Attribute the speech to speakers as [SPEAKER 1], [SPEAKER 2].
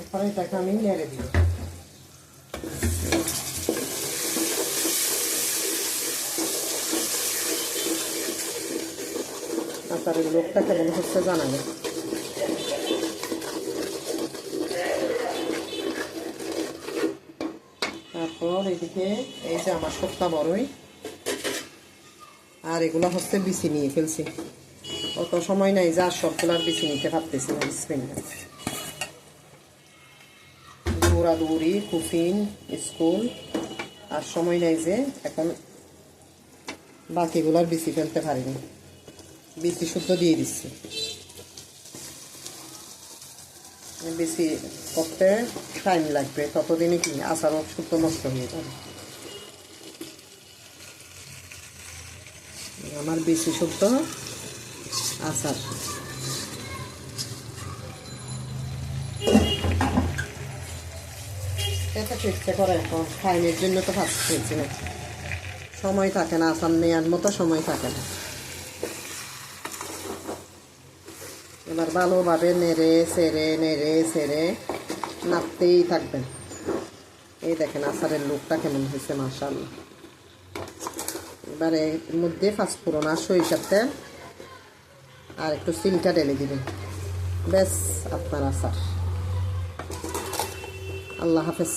[SPEAKER 1] এরপরে এটাকে আমি নেড়ে দিব। আচারের লোকটা কেমন হচ্ছে জানাবে। তারপর এদিকে এই যে আমার শুকনা বড়ই, আর এগুলো হচ্ছে বিচি নিয়ে ফেলছি। অত সময় নাই যা সবগুলার বিচি নিতে পারতেছি না। বিসমিল্লাহ। দৌড়াদৌড়ি, কুফিন, স্কুল, আর সময় নাই যে এখন বাকিগুলার বিচি ফেলতে পারিনি। বিচি শুদ্ধ দিয়ে দিচ্ছি। বেশি করতে টাইম লাগবে, ততদিনই কি আচারও শুদ্ধ নষ্ট হয়ে যাবে। আমার বেশি শুদ্ধ আচার। এটা চেষ্টা করে এখন টাইমের জন্য তো ভাত খেয়েছি না, সময় থাকে না, আচার নেওয়ার মতো সময় থাকে না। এবার ভালোভাবে নেড়ে ছেড়ে নাড়তেই থাকবেন। এই দেখেন আচারের লুকটা কেমন হয়েছে, মাশাআল্লাহ। এবারে এর মধ্যে পাঁচফোড়ন আর সরিষার তেল আর একটু সিলকা ঢেলে দিবেন, ব্যাস আপনার আচার। আল্লাহ হাফেজ।